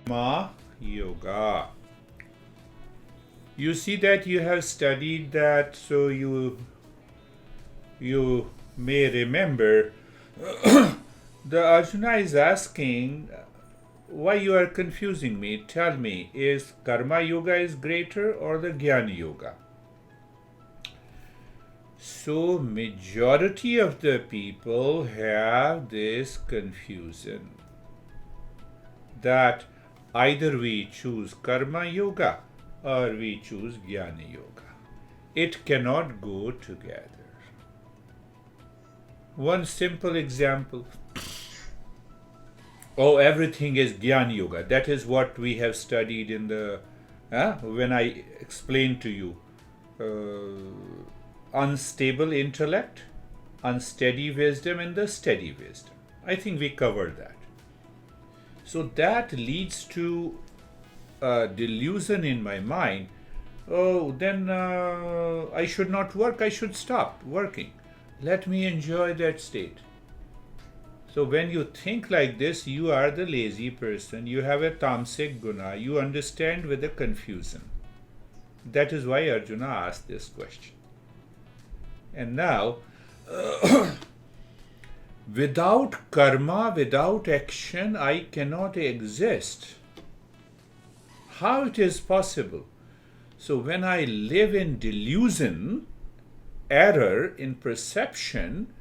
Ma Yoga. You see that you have studied that, so you may remember the Arjuna is asking, why you are confusing me? Tell me, is Karma Yoga is greater or the Jnana Yoga? So majority of the people have this confusion that either we choose Karma Yoga or we choose Jnana Yoga. It cannot go together. One simple example. Oh, everything is Jnana Yoga. That is what we have studied in the when I explained to you unstable intellect, unsteady wisdom, and the steady wisdom. I think we covered that. So that leads to a delusion in my mind. Oh, then I should not work. I should stop working. Let me enjoy that state. So when you think like this, you are the lazy person. You have a tamasic guna. You understand with the confusion. That is why Arjuna asked this question. And now, without karma, without action, I cannot exist. How it is possible? So when I live in delusion, error in perception,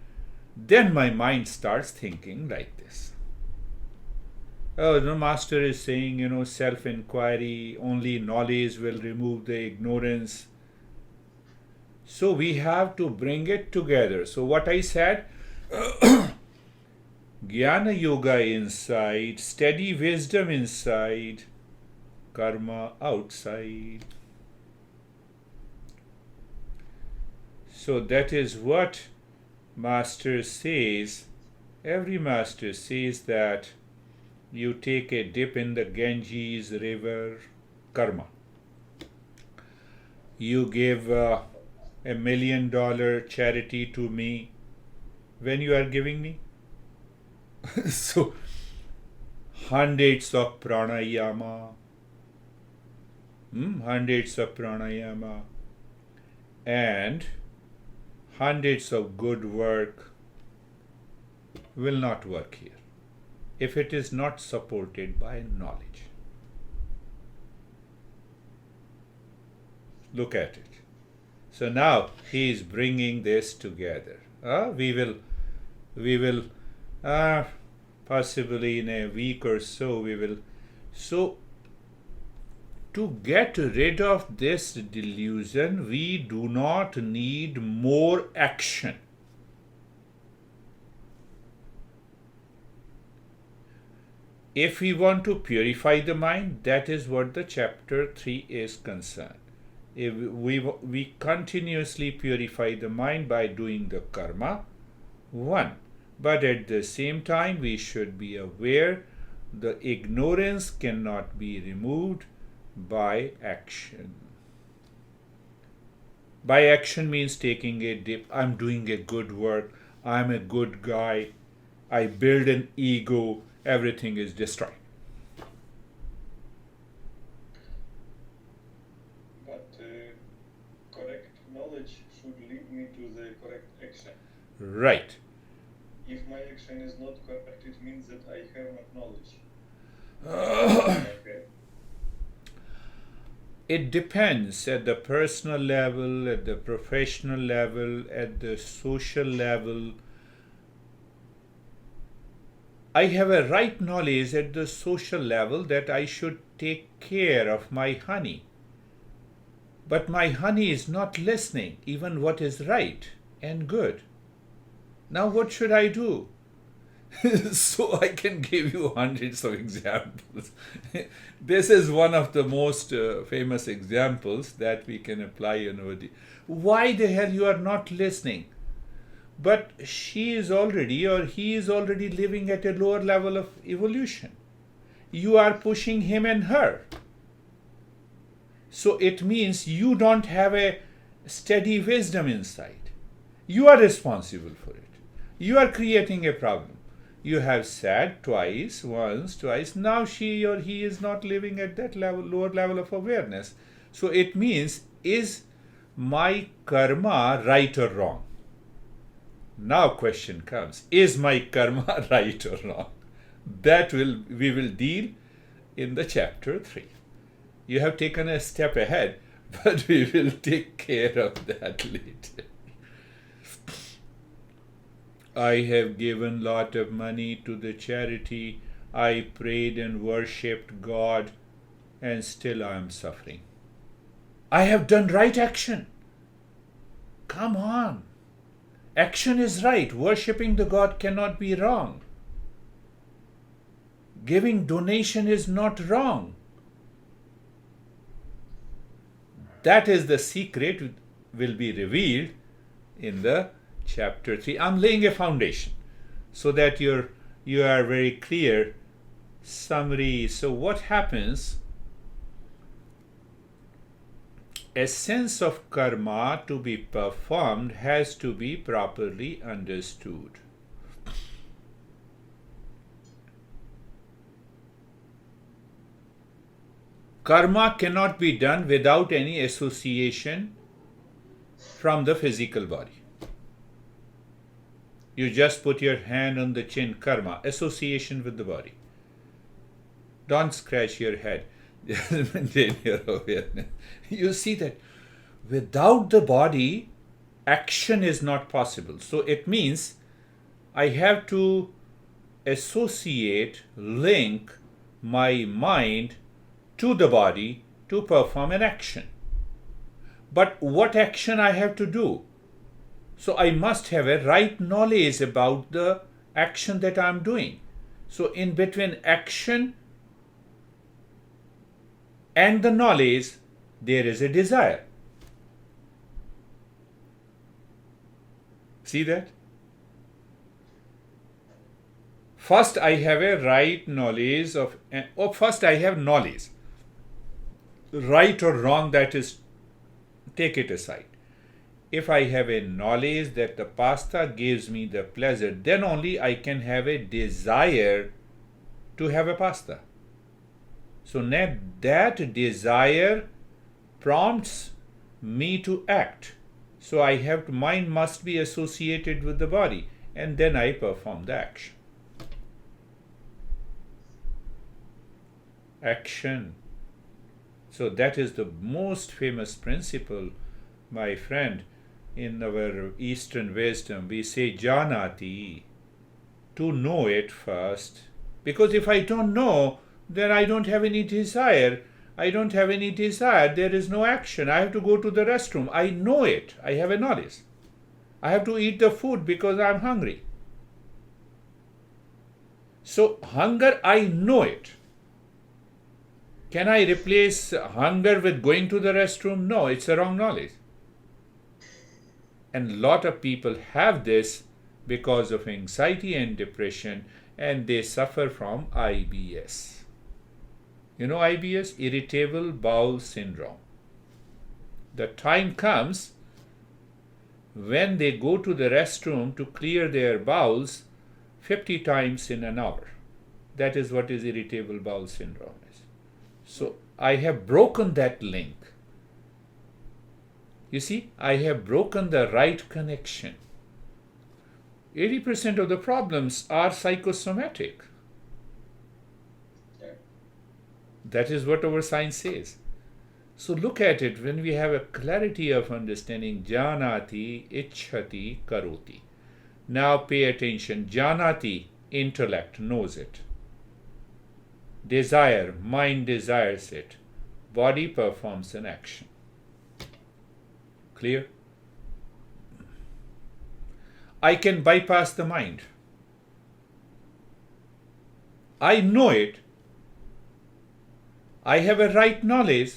then my mind starts thinking like this. Oh, the master is saying, self-inquiry, only knowledge will remove the ignorance. So we have to bring it together. So what I said, Jnana Yoga inside, steady wisdom inside, karma outside. So that is what master says. Every master says that you take a dip in the Ganges river, karma. You give $1 million charity to me when you are giving me. So hundreds of pranayama, and hundreds of good work will not work here if it is not supported by knowledge. Look at it. So now he is bringing this together. We will possibly in a week or so we will. So to get rid of this delusion, we do not need more action. If we want to purify the mind, that is what the chapter 3 is concerned. If we continuously purify the mind by doing the karma, one. But at the same time, we should be aware the ignorance cannot be removed by action. By action means taking a dip. I'm doing a good work. I'm a good guy. I build an ego. Everything is destroyed. Correct knowledge should lead me to the correct action. Right. If my action is not correct, it means that I have not knowledge. Okay. It depends at the personal level, at the professional level, at the social level. I have a right knowledge at the social level that I should take care of my honey. But my honey is not listening even what is right and good. Now what should I do? So I can give you hundreds of examples. This is one of the most famous examples that we can apply. Why the hell you are not listening? But she is already or he is already living at a lower level of evolution. You are pushing him and her. So it means you don't have a steady wisdom inside. You are responsible for it. You are creating a problem. You have said twice, once, twice. Now she or he is not living at that level, lower level of awareness. So it means, is my karma right or wrong? Now question comes, is my karma right or wrong? That we will deal in the chapter 3. You have taken a step ahead, but we will take care of that later. I have given lot of money to the charity. I prayed and worshipped God, and still I am suffering. I have done right action. Come on. Action is right. Worshipping the God cannot be wrong. Giving donation is not wrong. That is the secret, will be revealed in the chapter 3. I'm laying a foundation so that you are very clear. Summary. So what happens? A sense of karma to be performed has to be properly understood. Karma cannot be done without any association from the physical body. You just put your hand on the chin, karma, association with the body. Don't scratch your head. Just maintain your awareness. You see that without the body, action is not possible. So it means I have to associate, link my mind to the body to perform an action. But what action I have to do? So I must have a right knowledge about the action that I am doing. So in between action and the knowledge, there is a desire. See that? First I have a right knowledge of, first I have knowledge. Right or wrong, that is, take it aside. If I have a knowledge that the pasta gives me the pleasure, then only I can have a desire to have a pasta. So that desire prompts me to act. So I have to, mind must be associated with the body, and then I perform the action. Action. So that is the most famous principle, my friend. In our Eastern wisdom, we say janati, to know it first. Because if I don't know, then I don't have any desire. I don't have any desire, there is no action. I have to go to the restroom. I know it. I have a knowledge. I have to eat the food because I'm hungry. So hunger, I know it. Can I replace hunger with going to the restroom? No, it's a wrong knowledge. And a lot of people have this because of anxiety and depression, and they suffer from IBS. You know IBS? Irritable bowel syndrome. The time comes when they go to the restroom to clear their bowels 50 times in an hour. That is what is irritable bowel syndrome is. So I have broken that link. You see, I have broken the right connection. 80% of the problems are psychosomatic. That is what our science says. So look at it, when we have a clarity of understanding, janati, ichhati, karoti. Now pay attention. Janati, intellect, knows it. Desire, mind desires it. Body performs an action. Clear? I can bypass the mind. I know it. I have a right knowledge.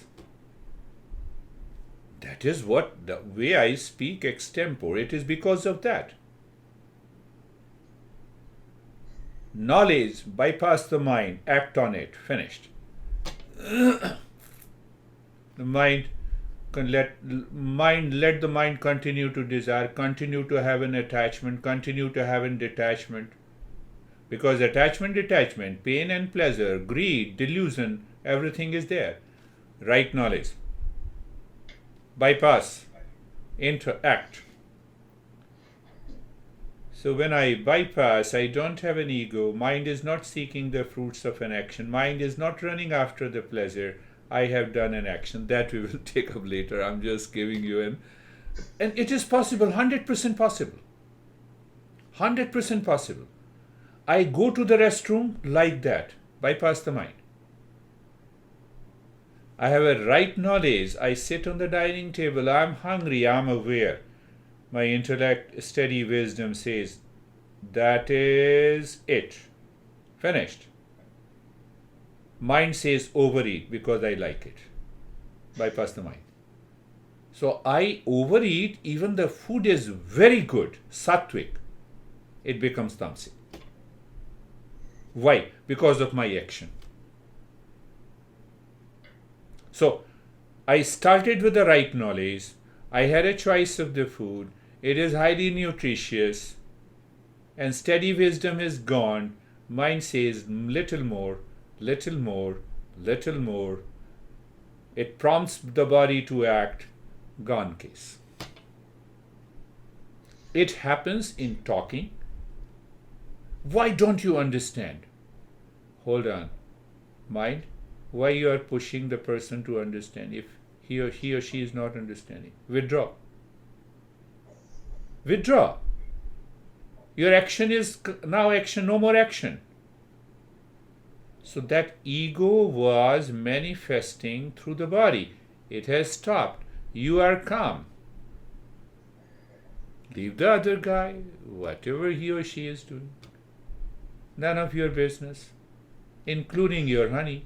That is what the way I speak extempore. It is because of that. Knowledge, bypass the mind, act on it, finished. The mind let the mind continue to desire, continue to have an attachment, continue to have a detachment. Because attachment, detachment, pain and pleasure, greed, delusion, everything is there. Right knowledge. Bypass. Interact. So when I bypass, I don't have an ego. Mind is not seeking the fruits of an action. Mind is not running after the pleasure. I have done an action. That we will take up later. I'm just giving you an... And it is possible, 100% possible. 100% possible. I go to the restroom like that. Bypass the mind. I have a right knowledge. I sit on the dining table. I'm hungry. I'm aware. My intellect, steady wisdom says, that is it. Finished. Mind says overeat because I like it. Bypass the mind. So I overeat, even the food is very good, sattvic. It becomes tamasic. Why? Because of my action. So I started with the right knowledge. I had a choice of the food. It is highly nutritious. And steady wisdom is gone. Mind says little more, little more, little more. It prompts the body to act. Gone case. It happens in talking. Why don't you understand? Hold on. Mind, why you are pushing the person to understand if he or she is not understanding? Withdraw. Withdraw. Your action is now action, no more action. So that ego was manifesting through the body. It has stopped. You are calm. Leave the other guy, whatever he or she is doing. None of your business, including your honey.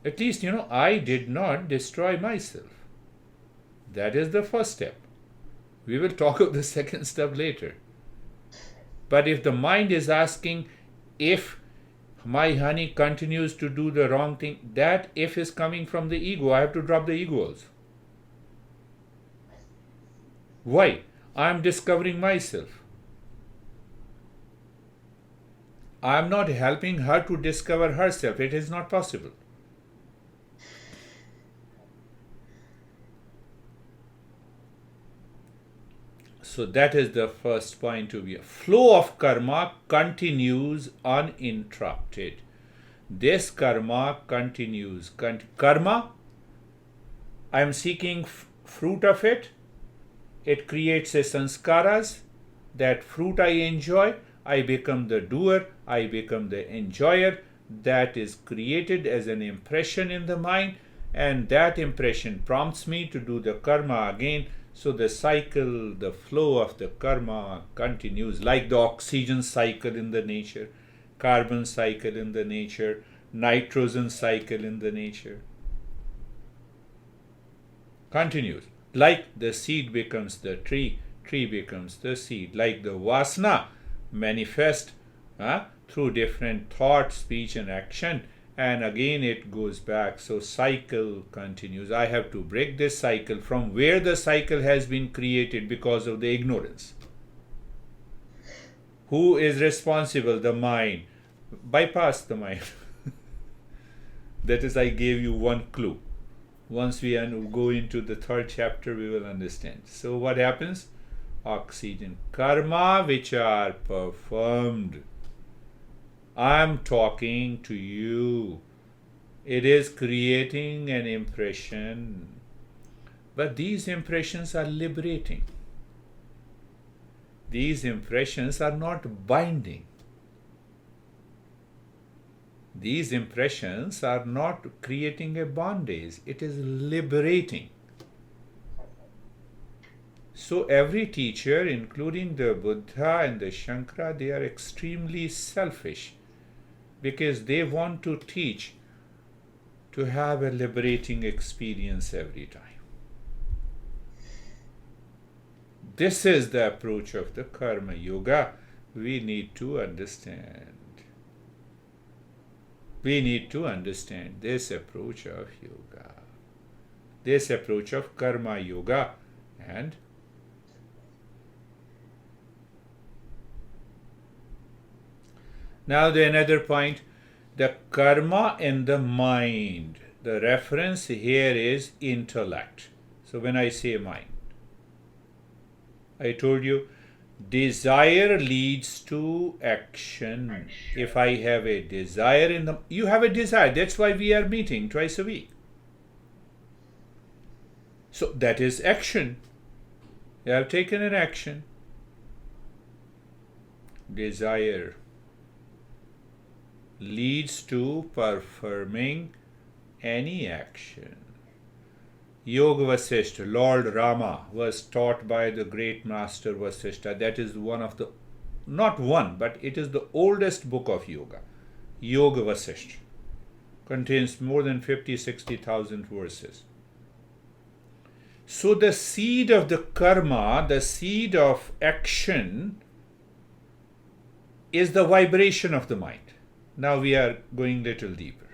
At least, I did not destroy myself. That is the first step. We will talk of the second step later. But if the mind is asking if my honey continues to do the wrong thing, that if is coming from the ego. I have to drop the ego also. Why? I am discovering myself. I am not helping her to discover herself. It is not possible. So that is the first point to be. Flow of karma continues uninterrupted. This karma continues. Karma, I am seeking fruit of it. It creates a sanskaras. That fruit I enjoy. I become the doer. I become the enjoyer. That is created as an impression in the mind. And that impression prompts me to do the karma again. So the cycle, the flow of the karma continues like the oxygen cycle in the nature, carbon cycle in the nature, nitrogen cycle in the nature. Continues. Like the seed becomes the tree, tree becomes the seed. Like the vasana manifest through different thought, speech and action. And again it goes back. So cycle continues. I have to break this cycle from where the cycle has been created because of the ignorance. Who is responsible? The mind. Bypass the mind. That is, I gave you one clue. Once we go into the third chapter, we will understand. So what happens? Oxygen. Karma which are performed. I am talking to you. It is creating an impression. But these impressions are liberating. These impressions are not binding. These impressions are not creating a bondage. It is liberating. So every teacher, including the Buddha and the Shankara, they are extremely selfish. Because they want to teach to have a liberating experience every time. This is the approach of the Karma Yoga. We need to understand. We need to understand this approach of yoga. This approach of Karma Yoga. And Now the another point, the karma in the mind. The reference here is intellect. So when I say mind, I told you desire leads to action. If I have a desire you have a desire. That's why we are meeting twice a week. So that is action. You have taken an action. Desire leads to performing any action. Yoga Vasishtha, Lord Rama, was taught by the great master Vasishtha. That is one of the, not one, but it is the oldest book of yoga. Yoga Vasishtha contains more than 50,000-60,000 verses. So the seed of the karma, the seed of action, is the vibration of the mind. Now we are going little deeper.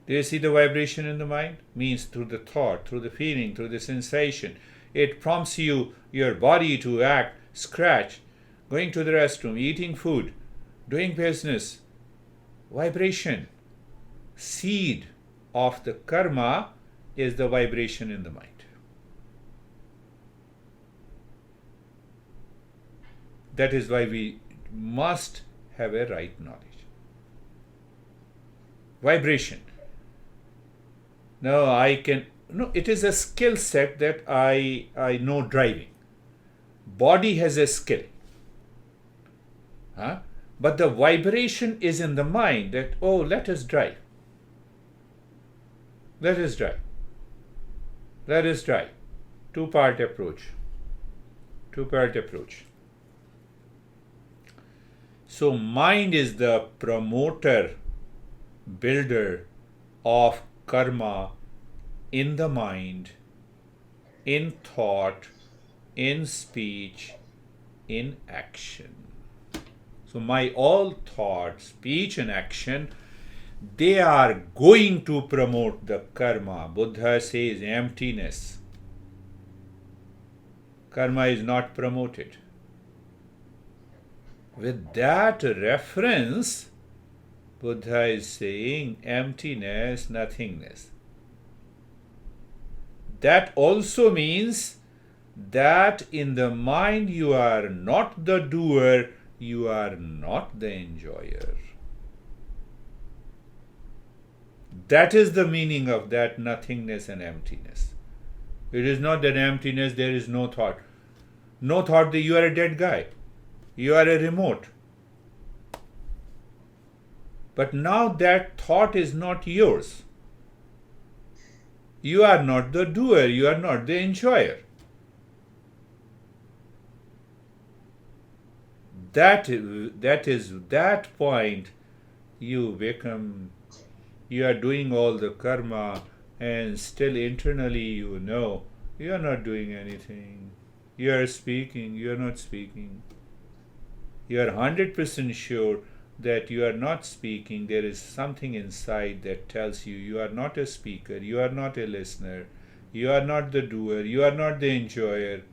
Do you see the vibration in the mind? Means through the thought, through the feeling, through the sensation. It prompts your body to act, scratch, going to the restroom, eating food, doing business. Vibration. Seed of the karma is the vibration in the mind. That is why we must have a right knowledge. Vibration. No, it is a skill set that I know driving. Body has a skill. But the vibration is in the mind that, oh, let us drive. Let us drive. Let us drive. Two-part approach. Two-part approach. So mind is the promoter, builder of karma in the mind, in thought, in speech, in action. So my all thought, speech and action, they are going to promote the karma. Buddha says emptiness. Karma is not promoted. With that reference, Buddha is saying emptiness, nothingness. That also means that in the mind you are not the doer, you are not the enjoyer. That is the meaning of that nothingness and emptiness. It is not that emptiness, there is no thought. No thought that you are a dead guy. You are a remote. But now that thought is not yours. You are not the doer, you are not the enjoyer. That point you are doing all the karma and still internally you know you are not doing anything. You are speaking, you are not speaking. You are 100% sure that you are not speaking. There is something inside that tells you you are not a speaker, you are not a listener, you are not the doer, you are not the enjoyer,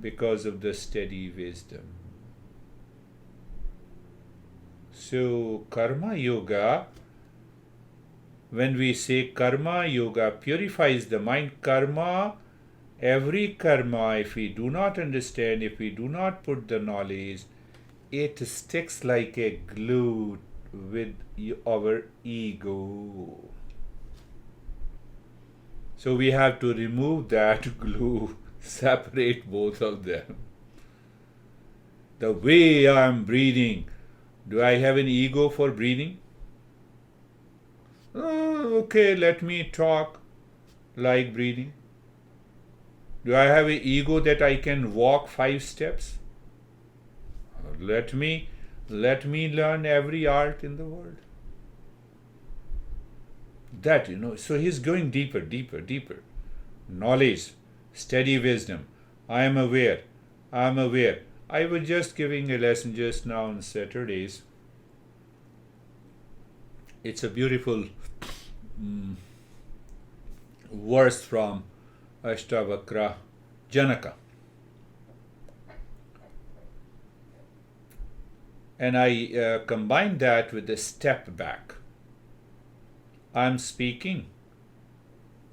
because of the steady wisdom. So karma yoga, when we say karma yoga purifies the mind, every karma, if we do not understand, if we do not put the knowledge, it sticks like a glue with our ego. So we have to remove that glue, separate both of them. The way I am breathing, do I have an ego for breathing? Oh, okay, let me talk like breathing. Do I have an ego that I can walk 5 steps? Let me learn every art in the world. That, so he's going deeper, deeper, deeper. Knowledge, steady wisdom. I am aware. I was just giving a lesson just now on Saturdays. It's a beautiful verse from Ashtavakra Janaka. And I combine that with the step back. I'm speaking.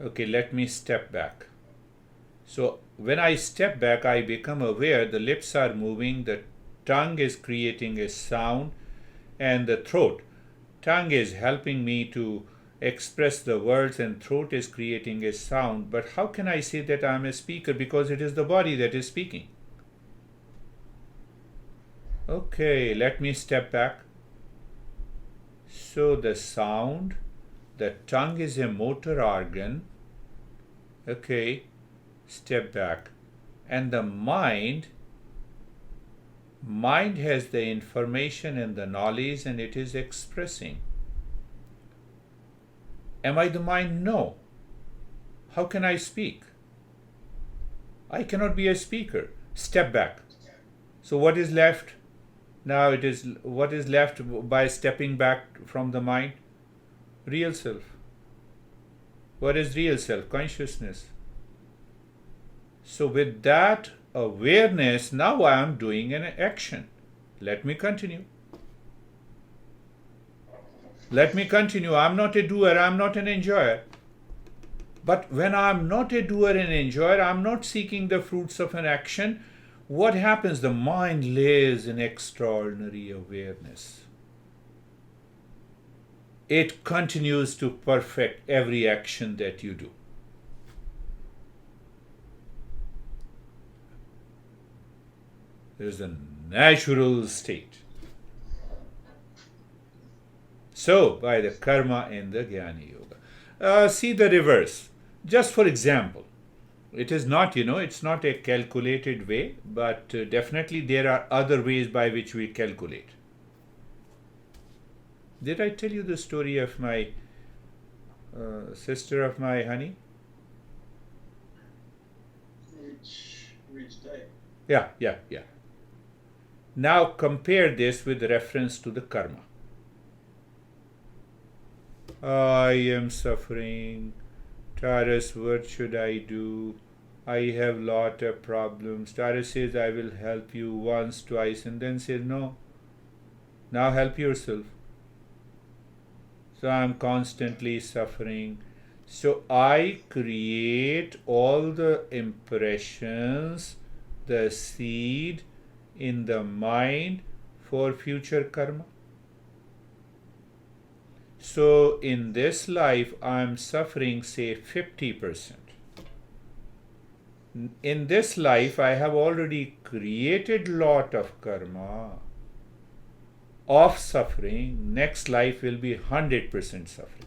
Okay, let me step back. So when I step back, I become aware the lips are moving, the tongue is creating a sound, and the throat. Tongue is helping me to express the words and throat is creating a sound. But how can I say that I'm a speaker? Because it is the body that is speaking. Okay, let me step back. So the sound, the tongue is a motor organ. Okay, step back. And the mind has the information and the knowledge and it is expressing. Am I the mind? No. How can I speak? I cannot be a speaker. Step back. So what is left? Now it is what is left by stepping back from the mind? Real self. What is real self? Consciousness. So with that awareness, now I am doing an action. Let me continue. I'm not a doer, I'm not an enjoyer. But when I'm not a doer and enjoyer, I'm not seeking the fruits of an action. What happens? The mind lives in extraordinary awareness. It continues to perfect every action that you do. There is a natural state. So, by the karma and the jnana yoga. See the reverse. Just for example, it is not, it's not a calculated way, but definitely there are other ways by which we calculate. Did I tell you the story of my sister of my honey? Which day? Yeah. Now compare this with reference to the karma. I am suffering. Taras, what should I do? I have lot of problems. Taras says, I will help you once, twice, and then says, no. Now help yourself. So I am constantly suffering. So I create all the impressions, the seed in the mind for future karma. So in this life, I am suffering, say, 50%. In this life, I have already created lot of karma of suffering. Next life will be 100% suffering.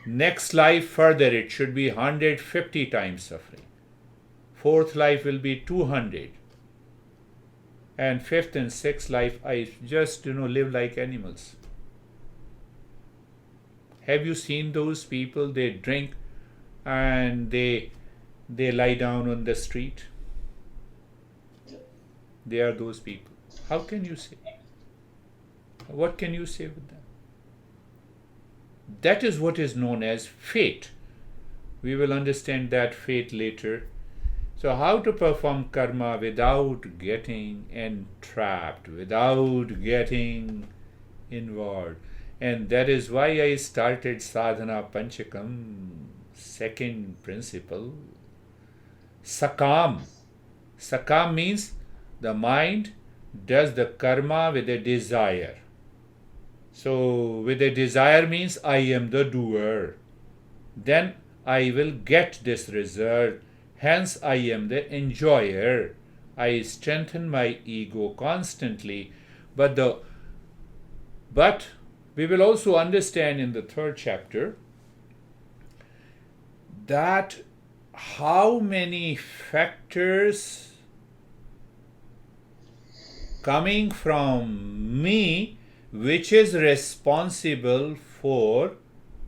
Next life further, it should be 150 times suffering. Fourth life will be 200. And fifth and sixth life, I just, live like animals. Have you seen those people? They drink and they lie down on the street. They are those people. How can you say? What can you say with them? That is what is known as fate. We will understand that fate later. So how to perform karma without getting entrapped, without getting involved. And that is why I started sadhana panchakam, second principle. Sakam. Sakam means the mind does the karma with a desire. So with a desire means I am the doer. Then I will get this result. Hence, I am the enjoyer. I strengthen my ego constantly. But we will also understand in the third chapter that how many factors coming from me which is responsible for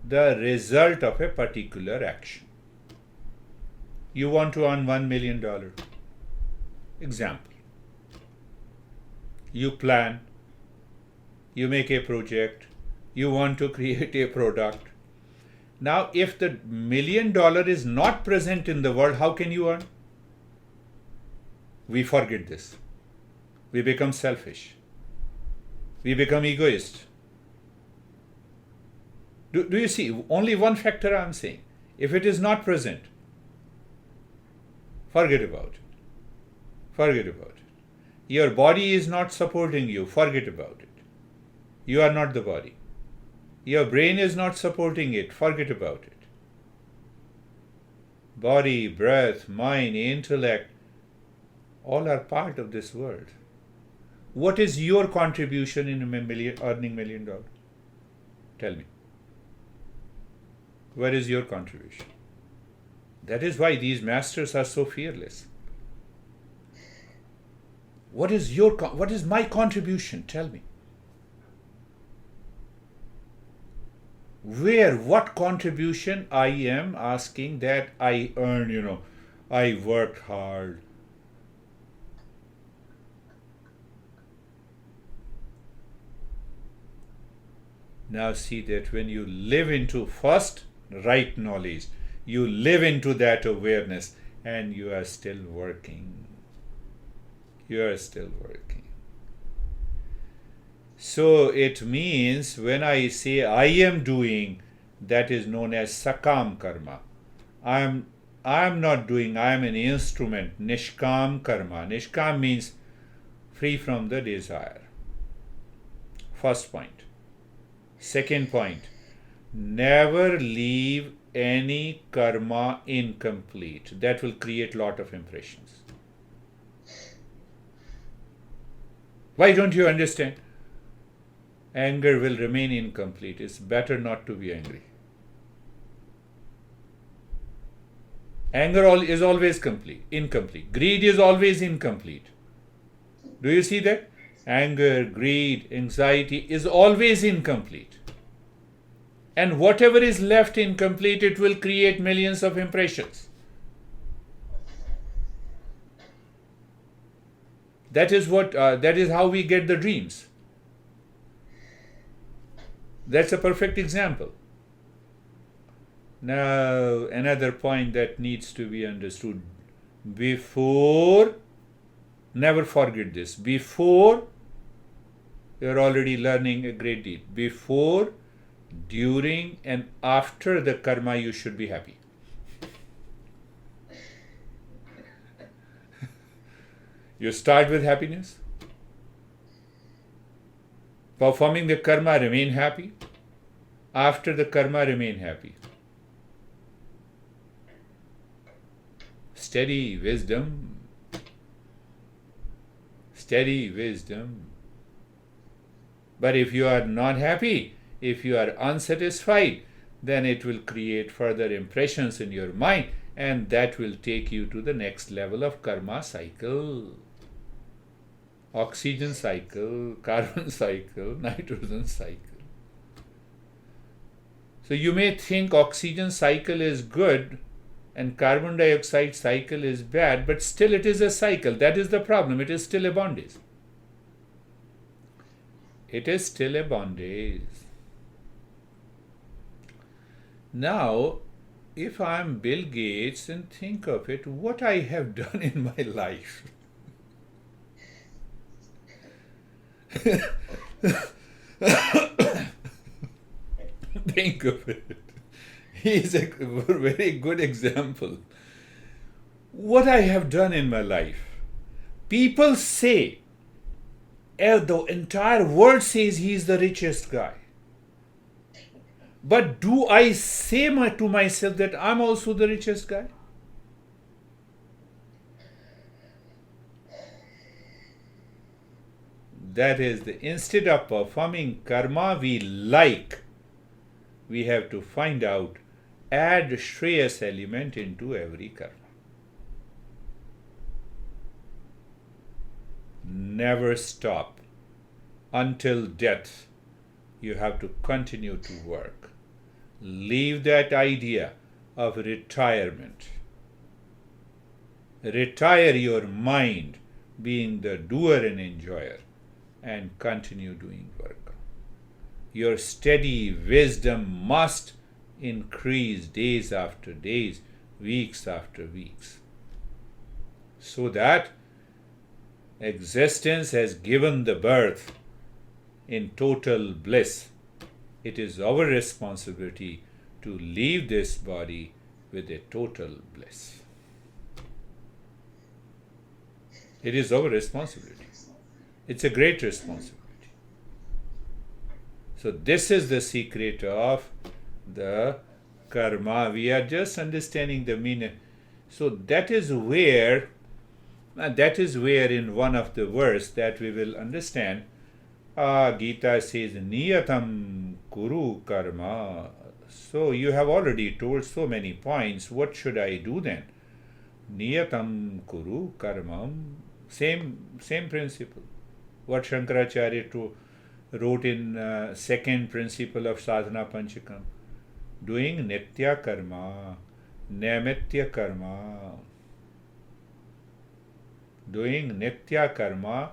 the result of a particular action. You want to earn $1 million. Example. You plan, you make a project, you want to create a product. Now, if the $1 million is not present in the world, how can you earn? We forget this. We become selfish. We become egoist. Do you see? Only one factor I'm saying. If it is not present, forget about it. Forget about it. Your body is not supporting you. Forget about it. You are not the body. Your brain is not supporting it. Forget about it. Body, breath, mind, intellect, all are part of this world. What is your contribution in earning $1 million? Tell me. Where is your contribution? That is why these masters are so fearless. What is my contribution? Tell me. What contribution I am asking that I earn, I worked hard. Now see that when you live into first right knowledge, you live into that awareness, and you are still working. You are still working. So it means when I say I am doing, that is known as sakam karma. I am not doing, I am an instrument, nishkam karma. Nishkam means free from the desire. First point. Second point, never leave any karma incomplete. That will create lot of impressions. Why don't you understand? Anger will remain incomplete. It's better not to be angry. Anger is always incomplete. Greed is always incomplete. Do you see that? Anger, greed, anxiety is always incomplete. And whatever is left incomplete, it will create millions of impressions. That is how we get the dreams. That's a perfect example. Now, another point that needs to be understood. Never forget this. Before, you're already learning a great deal. Before, during, and after the karma, you should be happy. You start with happiness. Performing the karma, remain happy. After the karma, remain happy. Steady wisdom. Steady wisdom. But if you are not happy, if you are unsatisfied, then it will create further impressions in your mind, and that will take you to the next level of karma cycle. Oxygen cycle, carbon cycle, nitrogen cycle. So you may think oxygen cycle is good and carbon dioxide cycle is bad, but still it is a cycle. That is the problem. It is still a bondage. It is still a bondage. Now, if I am Bill Gates and think of it, what I have done in my life. Think of it. He is a very good example. What I have done in my life. People say, the entire world says he is the richest guy. But do I say to myself that I'm also the richest guy? That is, instead of performing karma we have to find out, add Shreyas element into every karma. Never stop. Until death, you have to continue to work. Leave that idea of retirement. Retire your mind, being the doer and enjoyer, and continue doing work. Your steady wisdom must increase days after days, weeks after weeks, so that Existence has given the birth in total bliss. It is our responsibility to leave this body with a total bliss. It is our responsibility. It's a great responsibility. So this is the secret of the karma. We are just understanding the meaning. So that is where in one of the verse that we will understand, Gita says, Niyatam Kuru Karma. So you have already told so many points. What should I do then? Niyatam Kuru Karmam. Same principle. What Shankaracharya wrote in second principle of Sadhana Panchakam. Doing Nitya Karma, Naimitya Karma. Doing Nitya Karma,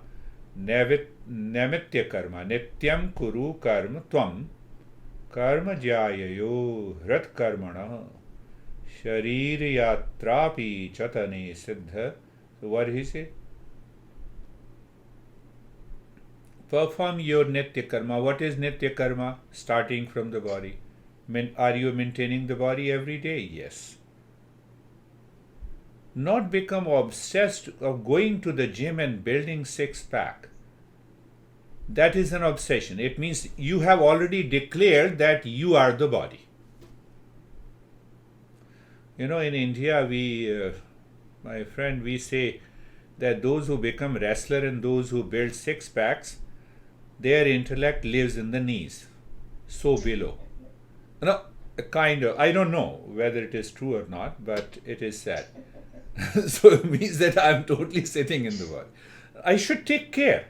Naimitya Karma. Nityam Kuru Karma Tvam Karma Jayayo Hrat Karmana Sharir Yatrapi Chatane Siddha. So what did he say? Perform your Nitya Karma. What is Nitya Karma? Starting from the body. Are you maintaining the body every day? Yes. Not become obsessed of going to the gym and building six-pack. That is an obsession. It means you have already declared that you are the body. In India, my friend, we say that those who become wrestler and those who build six-packs, their intellect lives in the knees, so below. Kind of. I don't know whether it is true or not, but it is sad. So it means that I am totally sitting in the body. I should take care.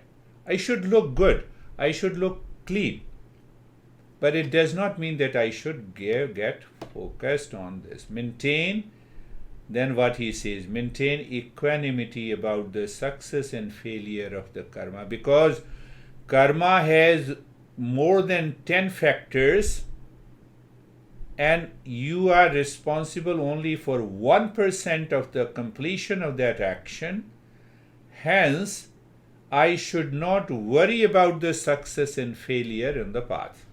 I should look good. I should look clean. But it does not mean that I should get focused on this. Maintain, then what he says, maintain equanimity about the success and failure of the karma. Because karma has more than 10 factors and you are responsible only for 1% of the completion of that action. Hence, I should not worry about the success and failure in the path,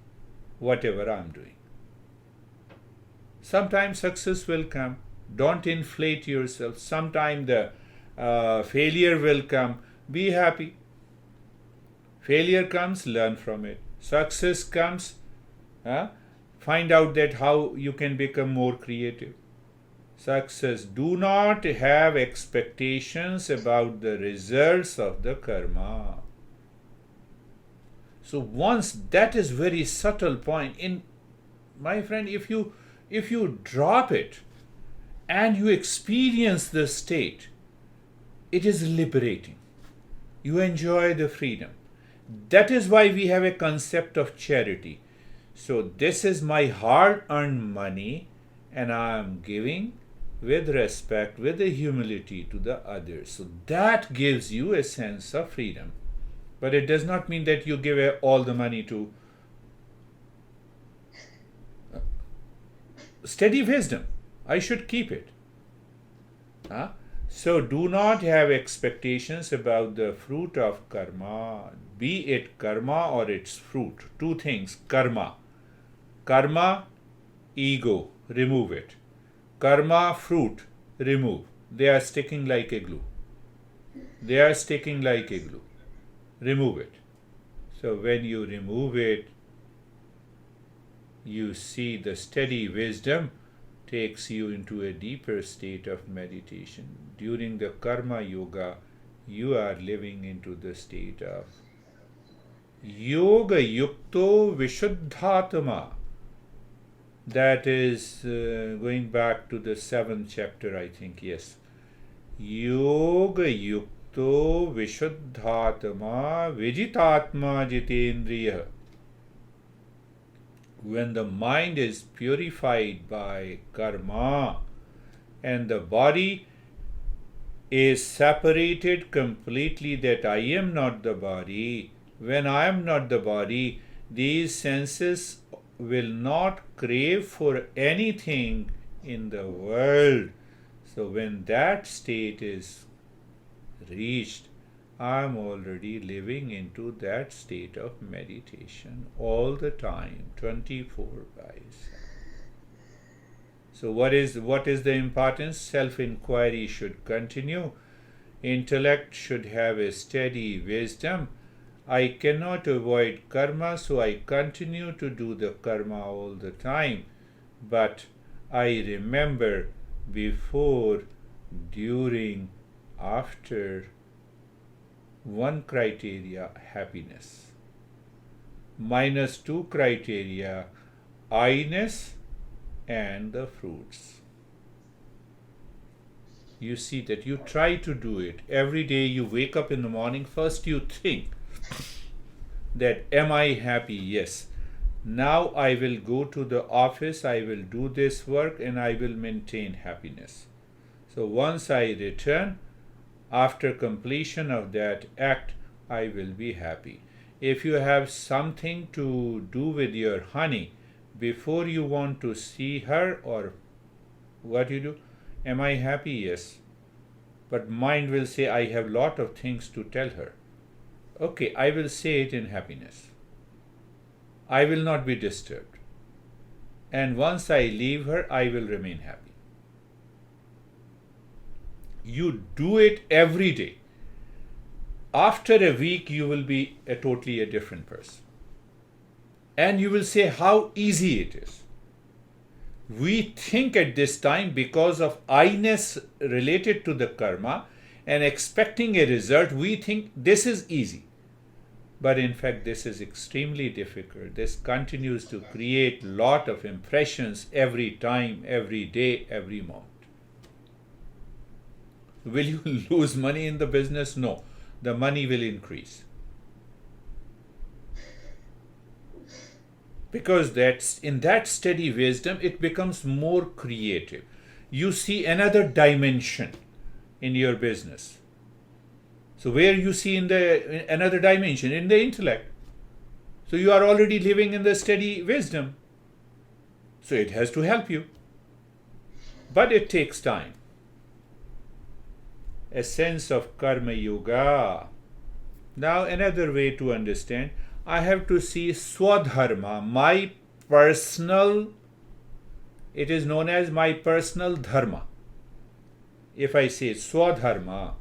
whatever I am doing. Sometimes success will come. Don't inflate yourself. Sometimes the failure will come. Be happy. Failure comes, learn from it. Success comes, find out that how you can become more creative. Success. Do not have expectations about the results of the karma. So once that is very subtle point. My friend, if you drop it and you experience the state, it is liberating. You enjoy the freedom. That is why we have a concept of charity. So this is my hard-earned money and I am giving with respect, with the humility to the others. So that gives you a sense of freedom. But it does not mean that you give all the money to steady wisdom. I should keep it. So do not have expectations about the fruit of karma, be it karma or its fruit. Two things. Karma, ego, remove it. Karma, fruit, remove. They are sticking like a glue. Remove it. So when you remove it, you see the steady wisdom takes you into a deeper state of meditation. During the karma yoga, you are living into the state of yoga yukto vishuddhatma. That is going back to the 7th chapter, I think, yes. Yoga yukto vishuddhatma vijitatma jitendriya. When the mind is purified by karma and the body is separated completely, that I am not the body. When I am not the body, these senses will not crave for anything in the world. So when that state is reached, I'm already living into that state of meditation all the time, 24 by 7. So what is the importance? Self-inquiry should continue. Intellect should have a steady wisdom. I cannot avoid karma, so I continue to do the karma all the time. But I remember before, during, after. One criteria, happiness. -2 criteria, I-ness and the fruits. You see that you try to do it. Every day you wake up in the morning, first you think that, am I happy? Yes. Now I will go to the office, I will do this work, and I will maintain happiness. So once I return, after completion of that act, I will be happy. If you have something to do with your honey, before you want to see her, or what you do, am I happy? Yes. But mind will say, I have lot of things to tell her. Okay, I will say it in happiness. I will not be disturbed. And once I leave her, I will remain happy. You do it every day. After a week, you will be totally a different person. And you will say how easy it is. We think at this time, because of I-ness related to the karma and expecting a result, we think this is easy. But in fact, this is extremely difficult. This continues to create lot of impressions every time, every day, every moment. Will you lose money in the business? No. The money will increase. Because that's in that steady wisdom, it becomes more creative. You see another dimension in your business. So where you see another dimension? In the intellect. So you are already living in the steady wisdom. So it has to help you. But it takes time. A sense of karma yoga. Now another way to understand, I have to see swadharma, my personal, it is known as my personal dharma. If I say swadharma,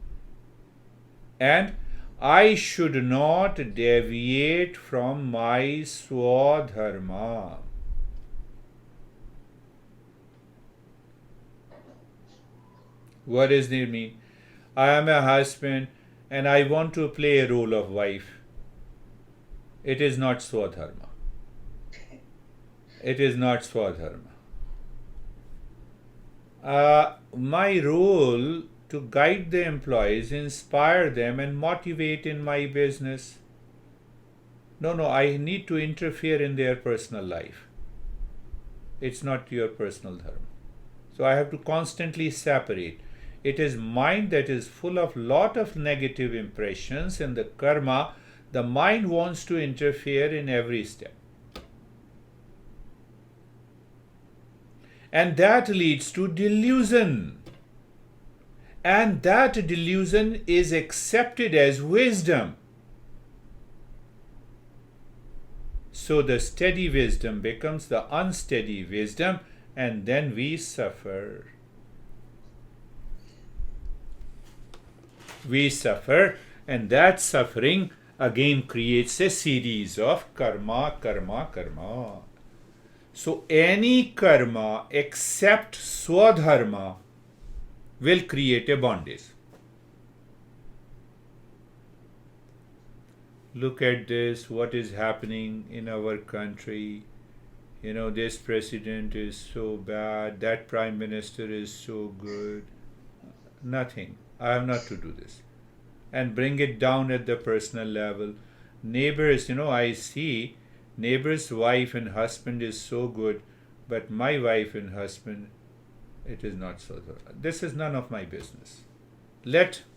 and I should not deviate from my swadharma. What does it mean? I am a husband and I want to play a role of wife. It is not swadharma. It is not swadharma. My role to guide the employees, inspire them and motivate in my business. No, I need to interfere in their personal life. It's not your personal dharma. So I have to constantly separate. It is mind that is full of lot of negative impressions, and the karma, the mind wants to interfere in every step. And that leads to delusion. And that delusion is accepted as wisdom. So the steady wisdom becomes the unsteady wisdom, and then we suffer. We suffer, and that suffering again creates a series of karma. So any karma except swadharma will create a bondage. Look at this, what is happening in our country. This president is so bad, that prime minister is so good. Nothing. I have not to do this. And bring it down at the personal level. Neighbors, I see neighbor's wife and husband is so good, but my wife and husband, it is not so good. This is none of my business.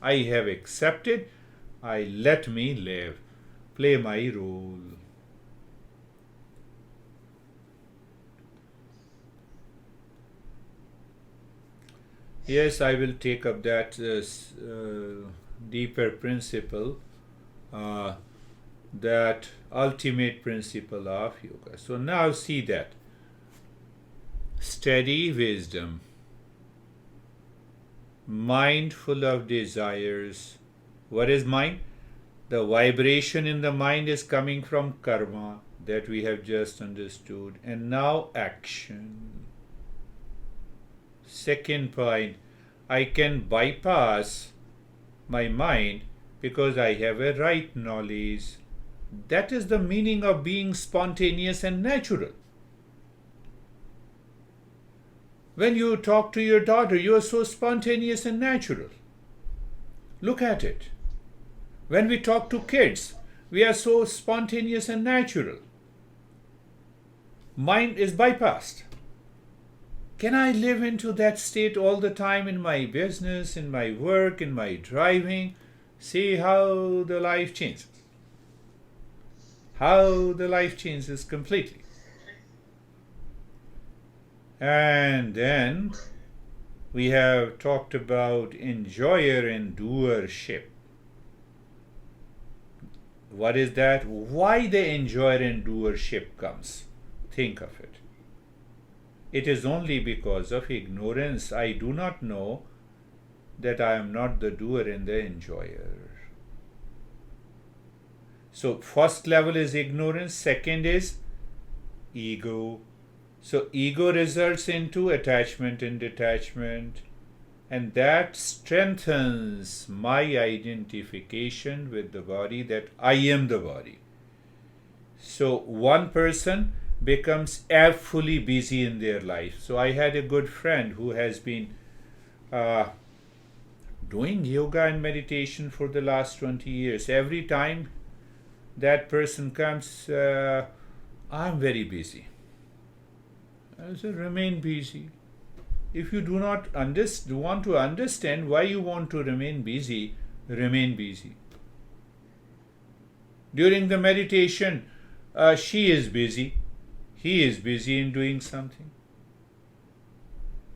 I have accepted, let me live, play my role. Yes, I will take up that deeper principle, that ultimate principle of yoga. So now see that. Steady wisdom, mind full of desires. What is mind? The vibration in the mind is coming from karma that we have just understood. And now action. Second point, I can bypass my mind because I have a right knowledge. That is the meaning of being spontaneous and natural. When you talk to your daughter, you are so spontaneous and natural. Look at it. When we talk to kids, we are so spontaneous and natural. Mind is bypassed. Can I live into that state all the time in my business, in my work, in my driving? See how the life changes. How the life changes completely. And then we have talked about enjoyer and doership. What is that? Why the enjoyer and doership comes? Think of it. It is only because of ignorance. I do not know that I am not the doer and the enjoyer. So first level is ignorance, second is ego. So ego results into attachment and detachment, and that strengthens my identification with the body, that I am the body. So one person becomes fully busy in their life. So I had a good friend who has been doing yoga and meditation for the last 20 years. Every time that person comes, I'm very busy. I said, remain busy. If you do not want to understand why you want to remain busy, remain busy. During the meditation, she is busy, he is busy in doing something.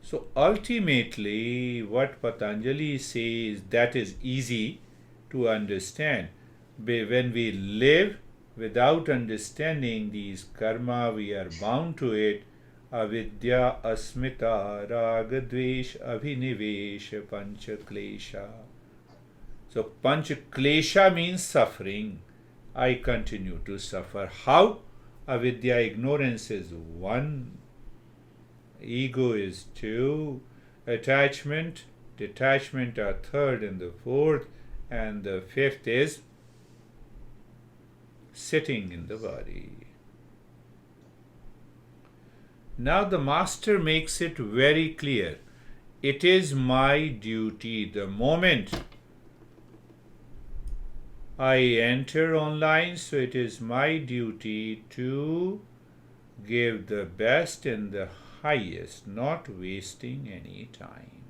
So ultimately, what Patanjali says, that is easy to understand. When we live without understanding these karma, we are bound to it. Avidya asmita raga dvesh abhinivesh pancha klesha. So pancha klesha means suffering. I continue to suffer. How? Avidya, ignorance, is one. Ego is two. Attachment, detachment are third and the fourth. And the fifth is sitting in the body. Now the master makes it very clear. It is my duty. The moment I enter online, so it is my duty to give the best and the highest, not wasting any time.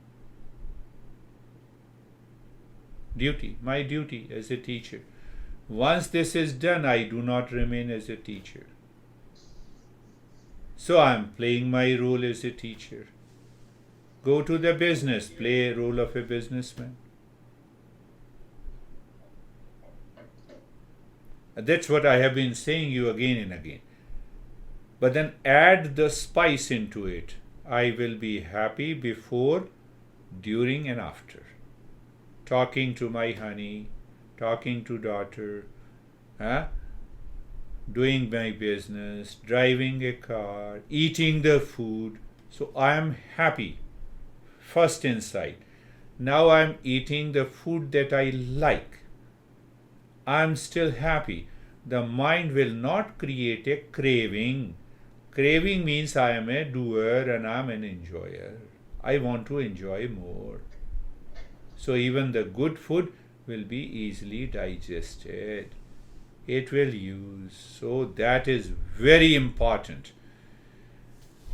Duty, my duty as a teacher. Once this is done, I do not remain as a teacher. So I am playing my role as a teacher. Go to the business, play a role of a businessman. That's what I have been saying you again and again. But then add the spice into it. I will be happy before, during and after. Talking to my honey, talking to daughter, doing my business, driving a car, eating the food. So I am happy, first inside. Now I am eating the food that I like. I am still happy. The mind will not create a craving. Craving means I am a doer and I am an enjoyer. I want to enjoy more. So even the good food will be easily digested. It will use. So that is very important.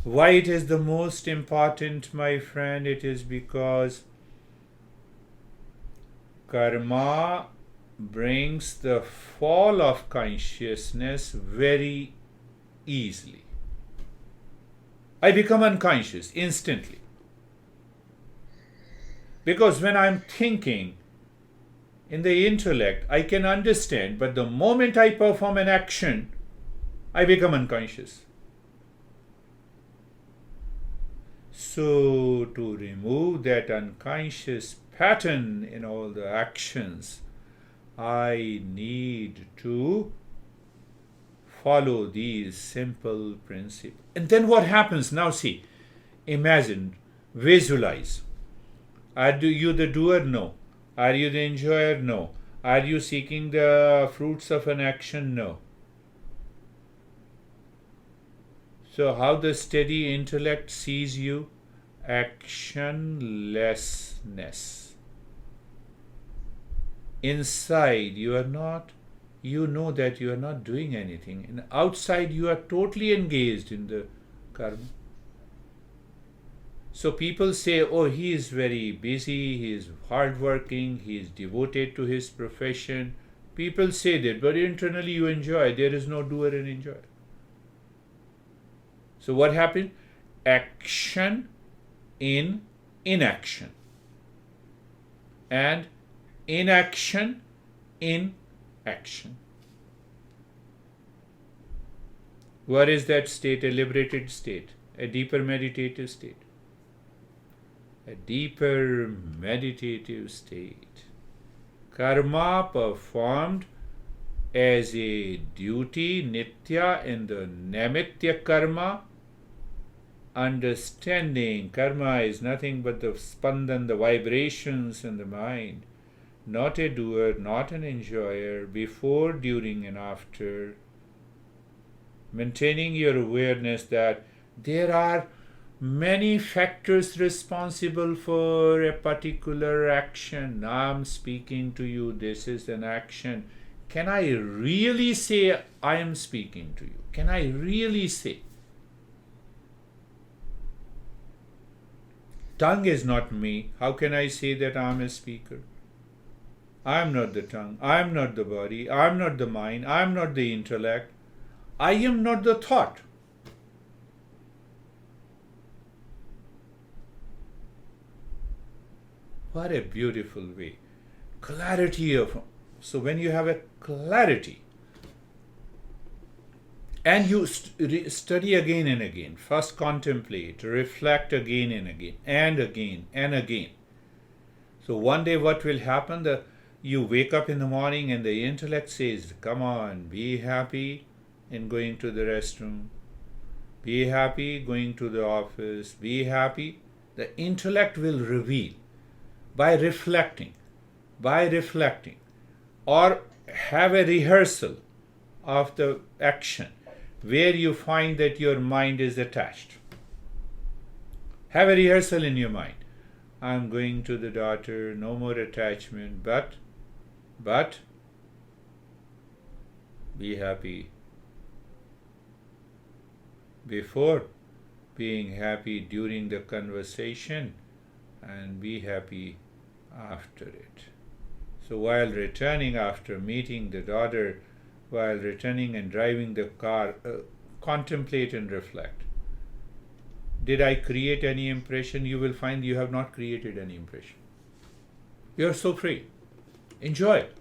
Why it is the most important, my friend? It is because karma brings the fall of consciousness very easily. I become unconscious instantly. Because when I'm thinking, In the intellect, I can understand, but the moment I perform an action, I become unconscious. So, to remove that unconscious pattern in all the actions, I need to follow these simple principles. And then what happens? Now see, imagine, visualize. Are you the doer? No. Are you the enjoyer? No. Are you seeking the fruits of an action? No. So how the steady intellect sees you? Actionlessness. Inside you are not, you know that you are not doing anything. And outside you are totally engaged in the karma. So people say, oh, he is very busy, he is hardworking, he is devoted to his profession. People say that, but internally you enjoy. There is no doer and enjoyer. So what happened? Action in inaction. And inaction in action. What is that state? A liberated state, a deeper meditative state. A deeper meditative state. Karma performed as a duty, nitya, in the namitya karma. Understanding karma is nothing but the spandan, the vibrations in the mind. Not a doer, not an enjoyer, before, during, and after. Maintaining your awareness that there are many factors responsible for a particular action. I'm speaking to you, this is an action. Can I really say I am speaking to you? Can I really say? Tongue is not me. How can I say that I am a speaker? I am not the tongue. I am not the body. I am not the mind. I am not the intellect. I am not the thought. What a beautiful way. Clarity of. So when you have a clarity, and you study again and again, first contemplate, reflect again and again, and again and again. So one day what will happen? You wake up in the morning and the intellect says, come on, be happy in going to the restroom. Be happy going to the office. Be happy. The intellect will reveal by reflecting, or have a rehearsal of the action where you find that your mind is attached. Have a rehearsal in your mind. I'm going to the doctor, no more attachment, but be happy. Before being happy during the conversation, and be happy after it. So while returning after meeting the daughter, while returning and driving the car, contemplate and reflect. Did I create any impression? You will find you have not created any impression. You are so free. Enjoy it.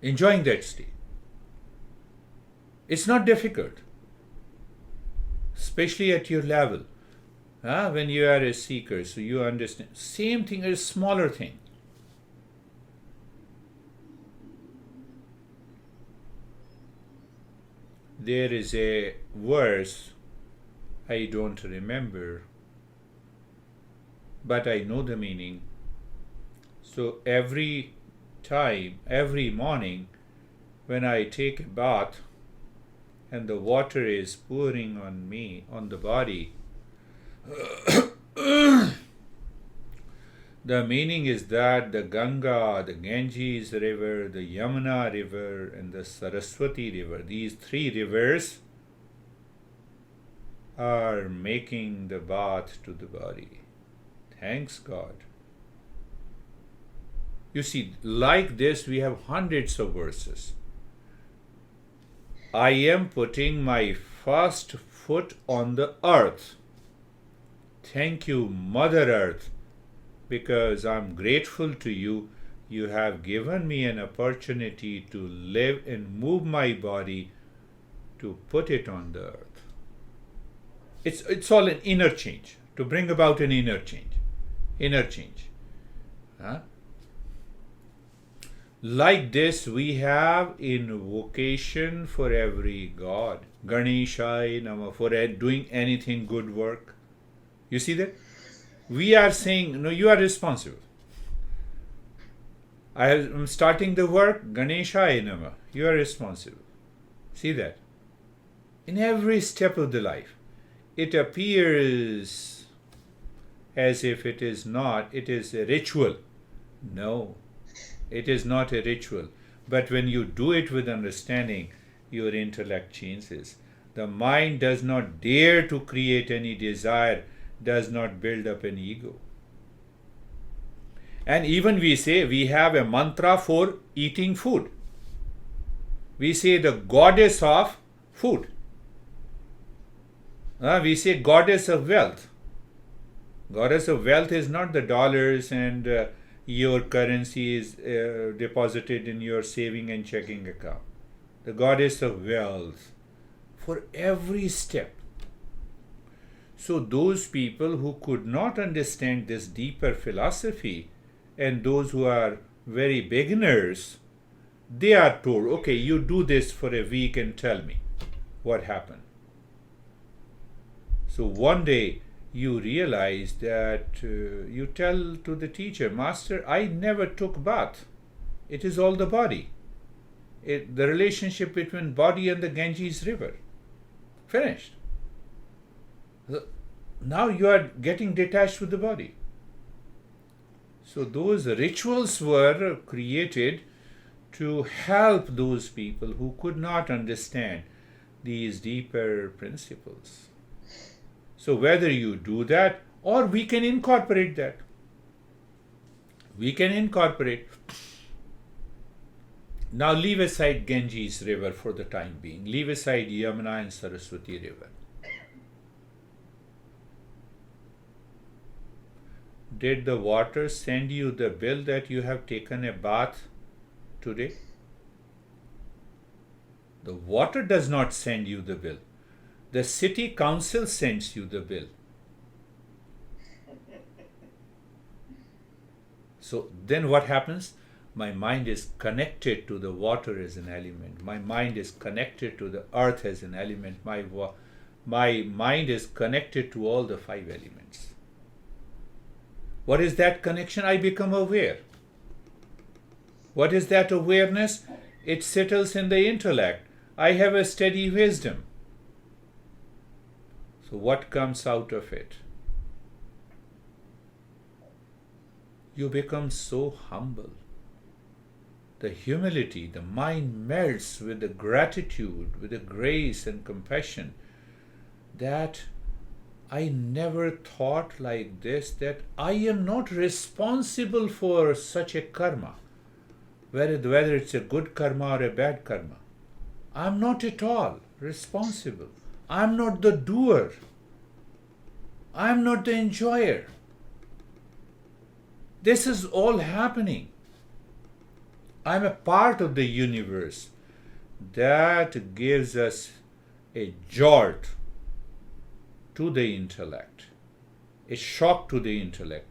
Enjoying that state. It's not difficult, especially at your level. When you are a seeker, so you understand. Same thing, a smaller thing. There is a verse, I don't remember, but I know the meaning. So every time, every morning, when I take a bath and the water is pouring on me, on the body, the meaning is that the Ganga, the Ganges river, the Yamuna river, and the Saraswati river, these three rivers are making the bath to the body. Thanks God. You see, like this, we have hundreds of verses. I am putting my first foot on the earth. Thank you, Mother Earth, because I'm grateful to you You have given me an opportunity to live and move my body to put it on the earth. It's all an inner change, to bring about an inner change. Inner change. Huh? Like this, we have invocation for every god. Ganeshai Nama, for doing anything good work. You see that? We are saying, no, you are responsible. I am starting the work, Ganeshai Nama, you are responsible. See that? In every step of the life, it appears as if it is not, it is a ritual. No, it is not a ritual. But when you do it with understanding, your intellect changes. The mind does not dare to create any desire, does not build up an ego. And even we say we have a mantra for eating food. We say the goddess of food. We say goddess of wealth. Goddess of wealth is not the dollars and your currency is deposited in your saving and checking account. The goddess of wealth for every step. So those people who could not understand this deeper philosophy, and those who are very beginners, they are told, okay, you do this for a week and tell me what happened. So one day you realize that you tell to the teacher, Master, I never took bath. It is all the body. The relationship between body and the Ganges river. Finished. Now you are getting detached with the body. So those rituals were created to help those people who could not understand these deeper principles. So whether you do that, or we can incorporate that. We can incorporate. Now leave aside Ganges river for the time being. Leave aside Yamuna and Saraswati river. Did the water send you the bill that you have taken a bath today? The water does not send you the bill. The city council sends you the bill. So then what happens? My mind is connected to the water as an element. My mind is connected to the earth as an element. My mind is connected to all the five elements. What is that connection? I become aware. What is that awareness? It settles in the intellect. I have a steady wisdom. So what comes out of it? You become so humble. The humility, the mind melts with the gratitude, with the grace and compassion that I never thought like this, that I am not responsible for such a karma, whether it's a good karma or a bad karma. I'm not at all responsible. I'm not the doer. I'm not the enjoyer. This is all happening. I'm a part of the universe. That gives us a jolt to the intellect, a shock to the intellect.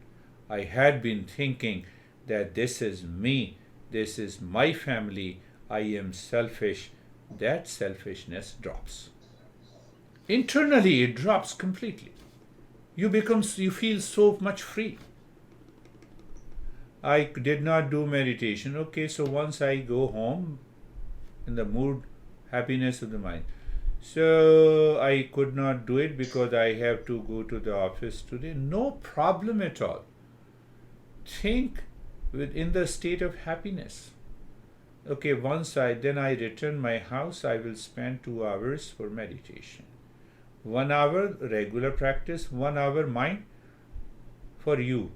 I had been thinking that this is me, this is my family, I am selfish. That selfishness drops. Internally, it drops completely. You feel so much free. I did not do meditation. Okay, so once I go home in the mood, happiness of the mind. So I could not do it because I have to go to the office today. No problem at all. Think in the state of happiness. Okay, then I return my house, I will spend 2 hours for meditation. 1 hour regular practice, 1 hour mind for you.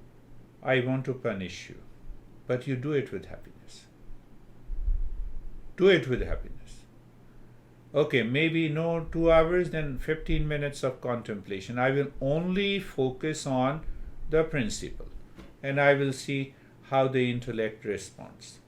I want to punish you. But you do it with happiness. Do it with happiness. Okay, maybe no 2 hours, then 15 minutes of contemplation. I will only focus on the principle. And I will see how the intellect responds.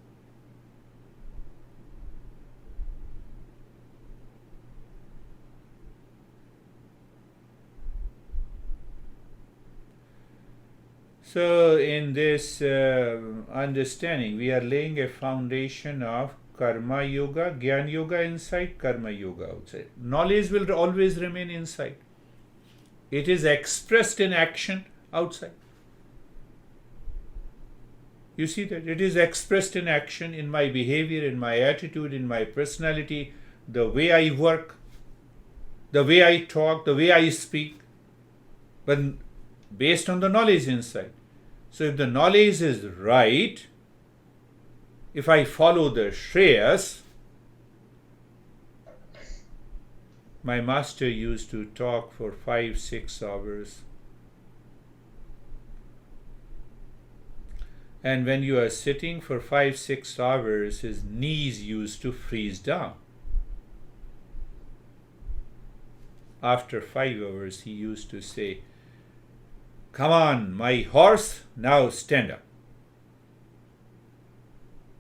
So in this understanding, we are laying a foundation of karma yoga, gyan yoga inside, karma yoga outside. Knowledge will always remain inside. It is expressed in action outside. You see that? It is expressed in action, in my behavior, in my attitude, in my personality, the way I work, the way I talk, the way I speak, but based on the knowledge inside. So if the knowledge is right, if I follow the Shreyas, my master used to talk for 5-6 hours. And when you are sitting for 5-6 hours, his knees used to freeze down. After 5 hours, he used to say, "Come on, my horse, now stand up."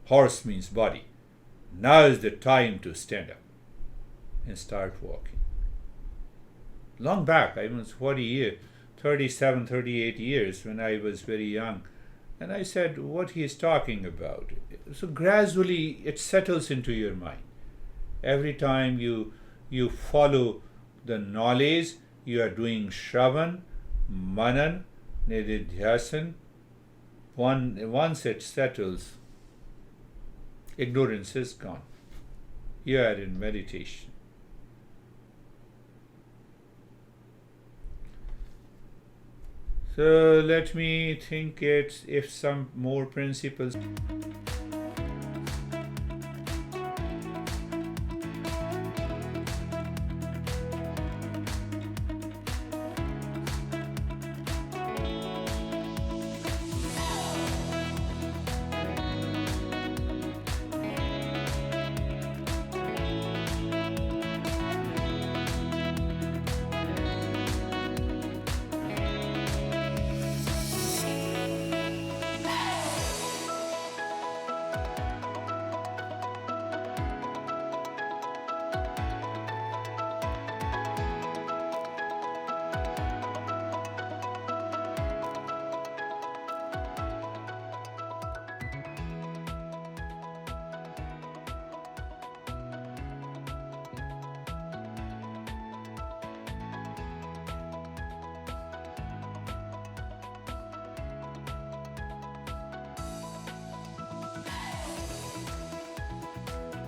Horse means body. Now is the time to stand up and start walking. Long back, I was 37, 38 years when I was very young. And I said, what he is talking about. So gradually it settles into your mind. Every time you follow the knowledge, you are doing Shravan, Manan, Nididhyasan. Once it settles, ignorance is gone. You are in meditation. So let me think if some more principles.